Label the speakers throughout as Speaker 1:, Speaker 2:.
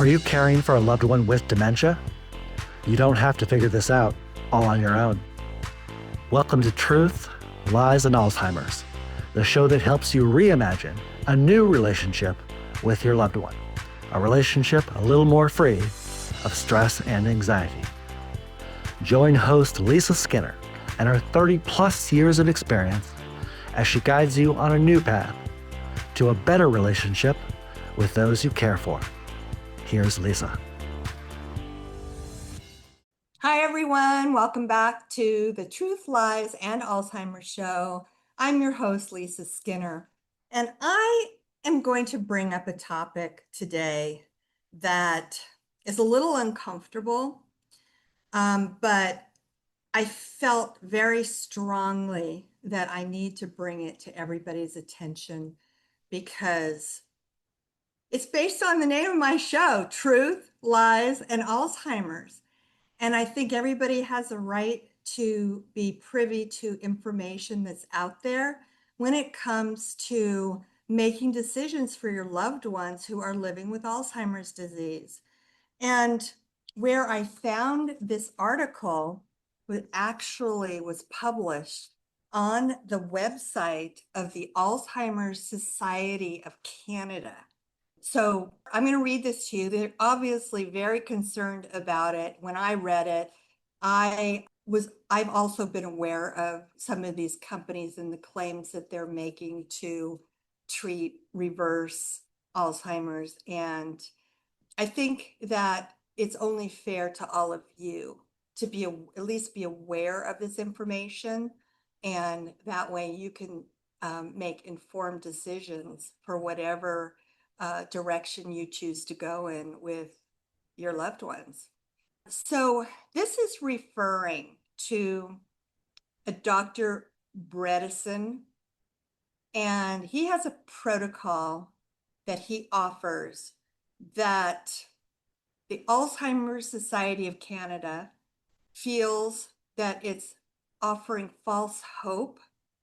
Speaker 1: Are you caring for a loved one with dementia? You don't have to figure this out all on your own. Welcome to Truth, Lies, and Alzheimer's, the show that helps you reimagine a new relationship with your loved one, a relationship a little more free of stress and anxiety. Join host Lisa Skinner and her 30-plus years of experience as she guides you on a new path to a better relationship with those you care for. Here's Lisa.
Speaker 2: Hi, everyone. Welcome back to the Truth, Lies, and Alzheimer's show. I'm your host, Lisa Skinner, and I am going to bring up a topic today that is a little uncomfortable, but I felt very strongly that I need to bring it to everybody's attention because it's based on the name of my show, Truth, Lies, and Alzheimer's. And I think everybody has a right to be privy to information that's out there when it comes to making decisions for your loved ones who are living with Alzheimer's disease. And where I found this article actually was published on the website of the Alzheimer's Society of Canada. So I'm going to read this to you. They're obviously very concerned about it. When I read it, I've also been aware of some of these companies and the claims that they're making to treat reverse Alzheimer's. And I think that it's only fair to all of you to be at least be aware of this information. And that way you can make informed decisions for whatever direction you choose to go in with your loved ones. So this is referring to a Dr. Bredesen, and he has a protocol that he offers that the Alzheimer's Society of Canada feels that it's offering false hope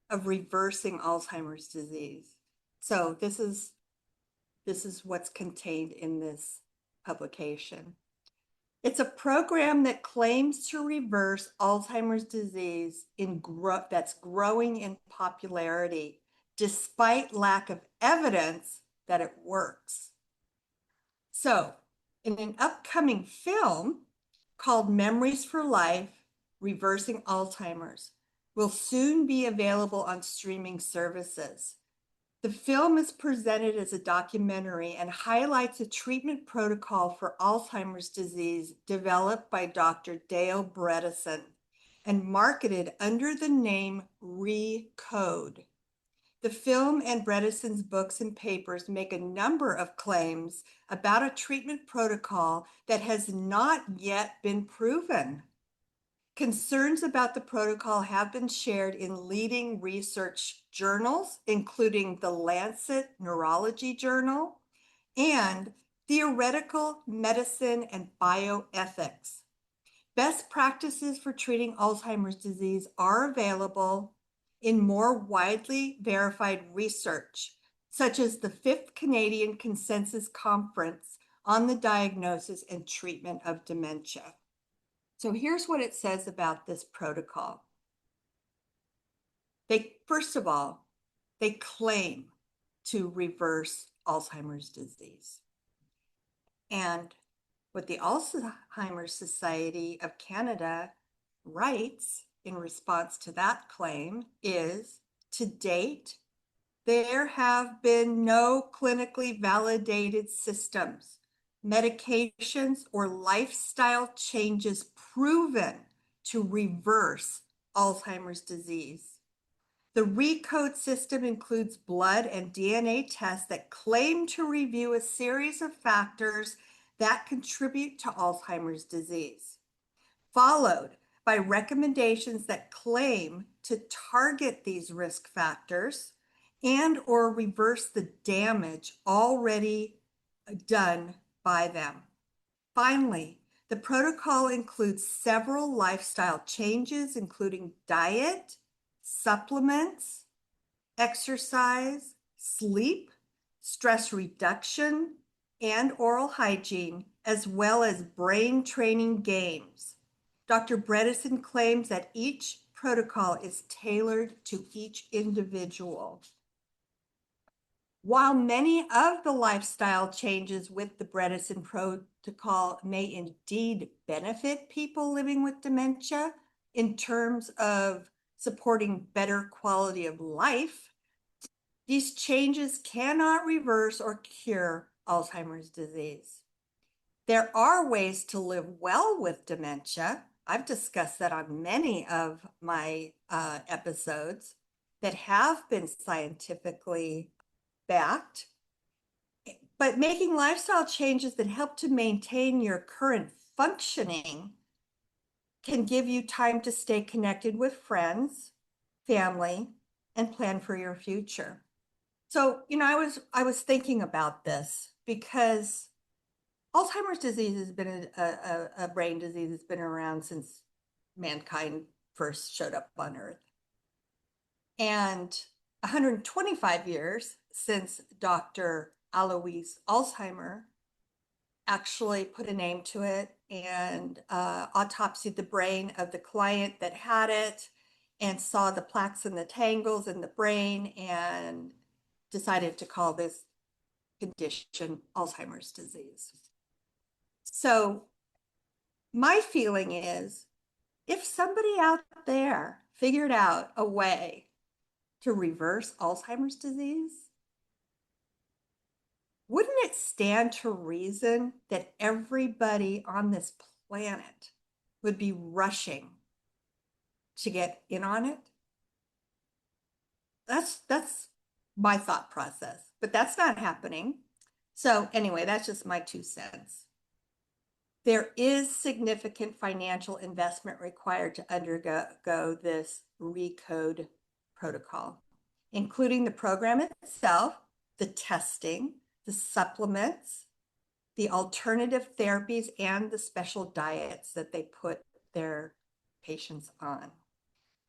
Speaker 2: of reversing Alzheimer's disease. So this is what's contained in this publication. It's a program that claims to reverse Alzheimer's disease that's growing in popularity, despite lack of evidence that it works. So, in an upcoming film called Memories for Life, Reversing Alzheimer's, will soon be available on streaming services. The film is presented as a documentary and highlights a treatment protocol for Alzheimer's disease developed by Dr. Dale Bredesen and marketed under the name ReCode. The film and Bredesen's books and papers make a number of claims about a treatment protocol that has not yet been proven. Concerns about the protocol have been shared in leading research journals, including the Lancet Neurology Journal and Theoretical Medicine and Bioethics. Best practices for treating Alzheimer's disease are available in more widely verified research, such as the 5th Canadian Consensus Conference on the Diagnosis and Treatment of Dementia. So here's what it says about this protocol. First of all, they claim to reverse Alzheimer's disease. And what the Alzheimer's Society of Canada writes in response to that claim is, to date, there have been no clinically validated systems, medications, or lifestyle changes proven to reverse Alzheimer's disease. The ReCode system includes blood and DNA tests that claim to review a series of factors that contribute to Alzheimer's disease, followed by recommendations that claim to target these risk factors and or reverse the damage already done by them. Finally, the protocol includes several lifestyle changes, including diet, supplements, exercise, sleep, stress reduction, and oral hygiene, as well as brain training games. Dr. Bredesen claims that each protocol is tailored to each individual. While many of the lifestyle changes with the Bredesen protocol may indeed benefit people living with dementia in terms of supporting better quality of life, these changes cannot reverse or cure Alzheimer's disease. There are ways to live well with dementia. I've discussed that on many of my episodes that have been scientifically backed. But making lifestyle changes that help to maintain your current functioning can give you time to stay connected with friends, family, and plan for your future. So, I was thinking about this because Alzheimer's disease has been a brain disease that's been around since mankind first showed up on Earth. And 125 years since Dr. Alois Alzheimer actually put a name to it and autopsied the brain of the client that had it and saw the plaques and the tangles in the brain and decided to call this condition Alzheimer's disease. So my feeling is if somebody out there figured out a way to reverse Alzheimer's disease, wouldn't it stand to reason that everybody on this planet would be rushing to get in on it? That's my thought process, but that's not happening. So anyway, that's just my 2 cents. There is significant financial investment required to undergo this RECODE protocol, including the program itself, the testing, the supplements, the alternative therapies, and the special diets that they put their patients on.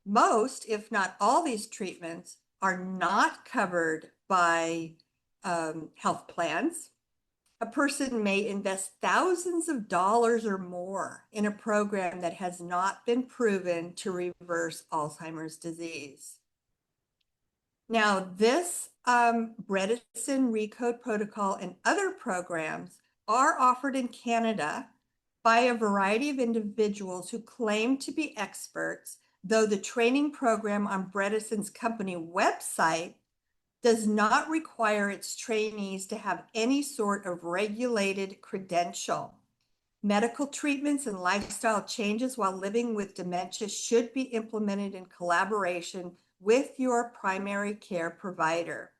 Speaker 2: Most, if not all, these treatments are not covered by health plans. A person may invest thousands of dollars or more in a program that has not been proven to reverse Alzheimer's disease. Now, this Bredesen RECODE protocol and other programs are offered in Canada by a variety of individuals who claim to be experts, though the training program on Bredesen's company website does not require its trainees to have any sort of regulated credential. Medical treatments and lifestyle changes while living with dementia should be implemented in collaboration with your primary care provider.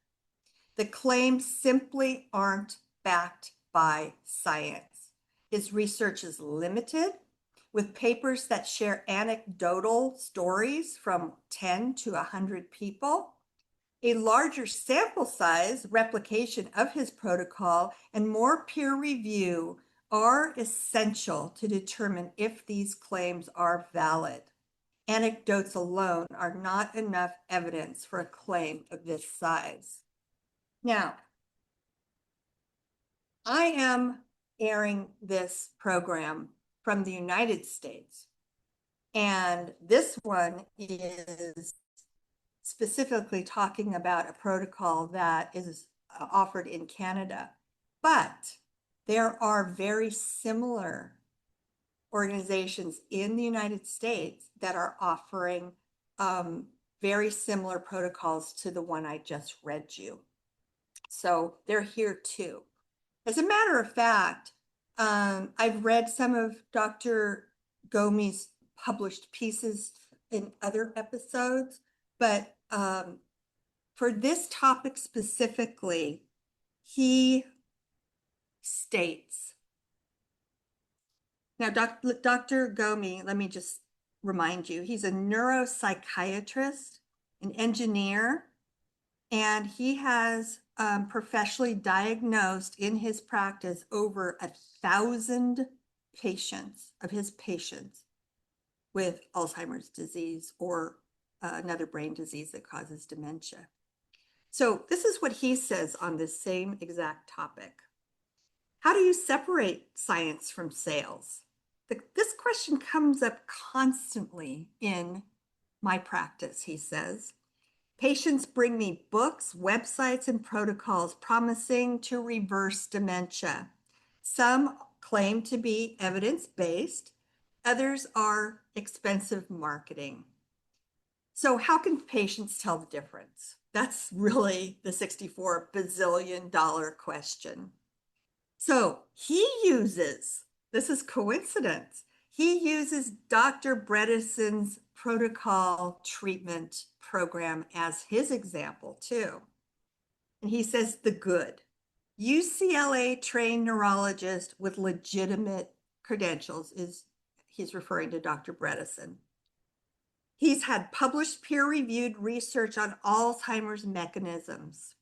Speaker 2: The claims simply aren't backed by science. His research is limited, with papers that share anecdotal stories from 10 to 100 people. A larger sample size replication of his protocol and more peer review are essential to determine if these claims are valid. Anecdotes alone are not enough evidence for a claim of this size. Now, I am airing this program from the United States, and this one is specifically talking about a protocol that is offered in Canada, but there are very similar organizations in the United States that are offering very similar protocols to the one I just read you. So they're here too. As a matter of fact, I've read some of Dr. Ghomi's published pieces in other episodes, but for this topic specifically, he states, now Dr. Ghomi, let me just remind you, he's a neuropsychiatrist, an engineer, and he has professionally diagnosed in his practice over 1,000 patients of his patients with Alzheimer's disease or another brain disease that causes dementia. So this is what he says on this same exact topic. How do you separate science from sales? This question comes up constantly in my practice, he says. Patients bring me books, websites, and protocols promising to reverse dementia. Some claim to be evidence-based, others are expensive marketing. So how can patients tell the difference? That's really the $64 bazillion question. So he uses, this is coincidence, he uses Dr. Bredesen's protocol treatment program as his example too. And he says the good. UCLA trained neurologist with legitimate credentials he's referring to Dr. Bredesen. He's had published peer-reviewed research on Alzheimer's mechanisms,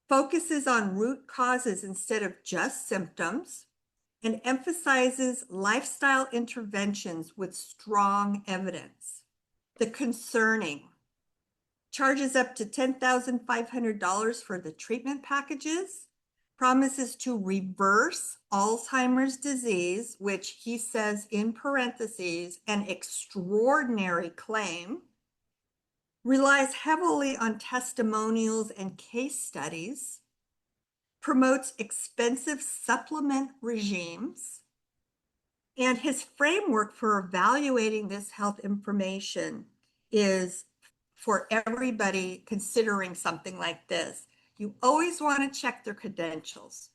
Speaker 2: focuses on root causes instead of just symptoms, and emphasizes lifestyle interventions with strong evidence. The concerning charges up to $10,500 for the treatment packages, promises to reverse Alzheimer's disease, which he says in parentheses, an extraordinary claim, relies heavily on testimonials and case studies, promotes expensive supplement regimes, and his framework for evaluating this health information is for everybody considering something like this. You always want to check their credentials.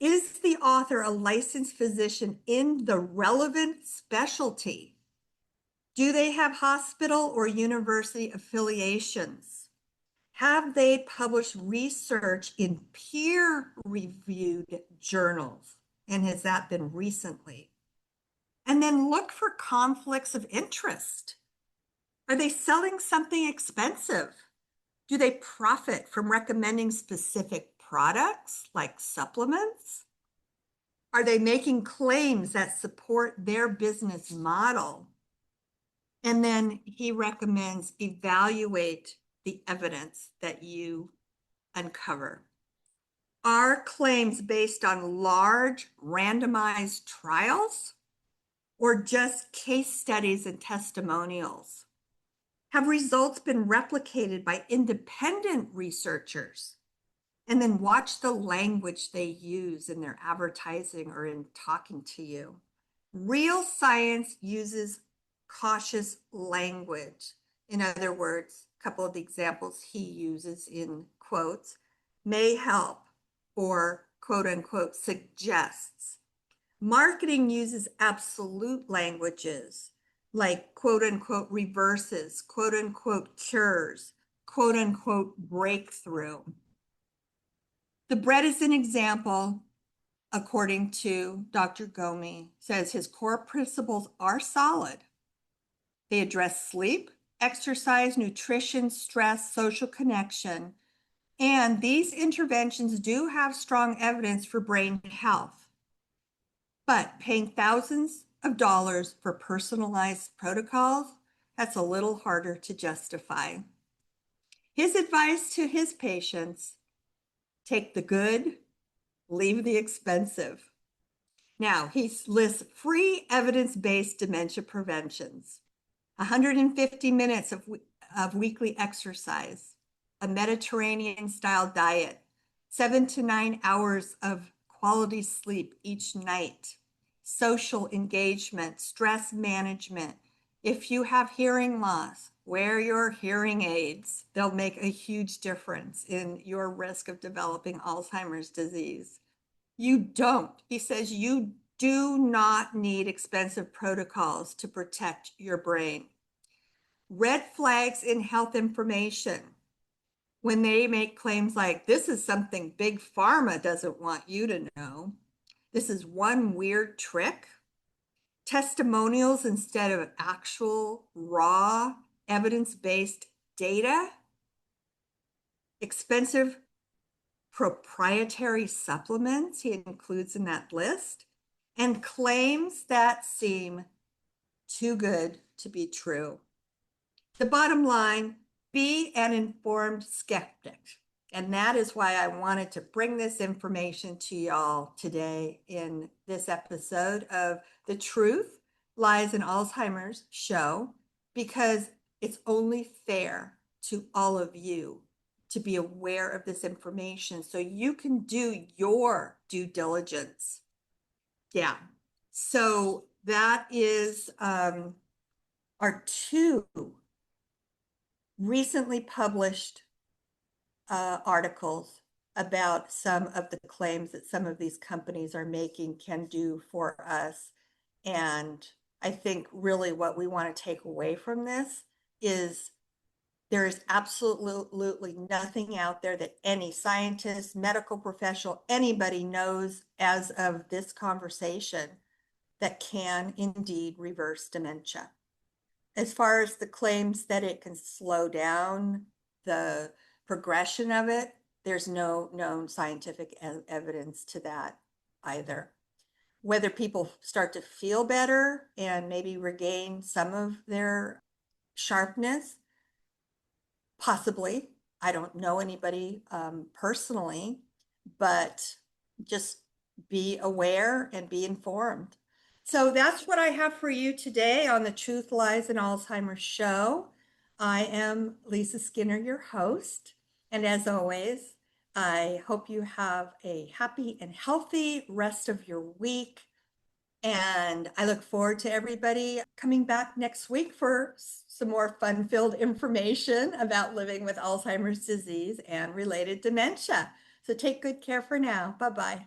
Speaker 2: Is the author a licensed physician in the relevant specialty? Do they have hospital or university affiliations? Have they published research in peer-reviewed journals? And has that been recently? And then look for conflicts of interest. Are they selling something expensive? Do they profit from recommending specific products like supplements? Are they making claims that support their business model? And then he recommends evaluate the evidence that you uncover. Are claims based on large randomized trials or just case studies and testimonials? Have results been replicated by independent researchers? And then watch the language they use in their advertising or in talking to you. Real science uses cautious language. In other words, a couple of the examples he uses in quotes, may help or quote unquote suggests. Marketing uses absolute languages like quote unquote reverses, quote unquote cures, quote unquote breakthrough. The bread is an example, according to Dr. Ghomi, says his core principles are solid. They address sleep, exercise, nutrition, stress, social connection, and these interventions do have strong evidence for brain health. But paying thousands of dollars for personalized protocols, that's a little harder to justify. His advice to his patients, take the good, leave the expensive. Now, he lists free evidence-based dementia preventions, 150 minutes of weekly exercise, a Mediterranean-style diet, 7 to 9 hours of quality sleep each night, social engagement, stress management. If you have hearing loss, wear your hearing aids. They'll make a huge difference in your risk of developing Alzheimer's disease. You don't. He says you do not need expensive protocols to protect your brain. Red flags in health information. When they make claims like, this is something big pharma doesn't want you to know. This is one weird trick. Testimonials instead of actual raw evidence-based data. Expensive proprietary supplements he includes in that list, and claims that seem too good to be true. The bottom line, be an informed skeptic. And that is why I wanted to bring this information to y'all today in this episode of the Truth, Lies, and Alzheimer's show, because it's only fair to all of you to be aware of this information so you can do your due diligence. Yeah. So that is our two recently published articles about some of the claims that some of these companies are making can do for us. And I think really what we want to take away from this is there is absolutely nothing out there that any scientist, medical professional, anybody knows as of this conversation that can indeed reverse dementia. As far as the claims that it can slow down the progression of it, there's no known scientific evidence to that either. Whether people start to feel better and maybe regain some of their sharpness, possibly. I don't know anybody personally, but just be aware and be informed. So that's what I have for you today on the Truth, Lies, and Alzheimer's show. I am Lisa Skinner, your host. And as always, I hope you have a happy and healthy rest of your week. And I look forward to everybody coming back next week for some more fun-filled information about living with Alzheimer's disease and related dementia. So take good care for now. Bye-bye.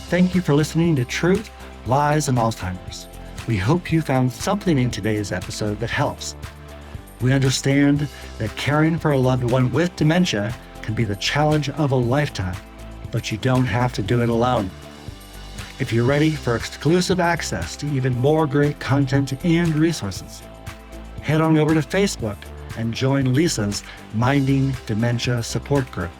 Speaker 1: Thank you for listening to Truth, Lies, and Alzheimer's. We hope you found something in today's episode that helps. We understand that caring for a loved one with dementia can be the challenge of a lifetime, but you don't have to do it alone. If you're ready for exclusive access to even more great content and resources, head on over to Facebook and join Lisa's Minding Dementia Support Group.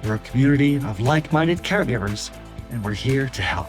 Speaker 1: We're a community of like-minded caregivers, and we're here to help.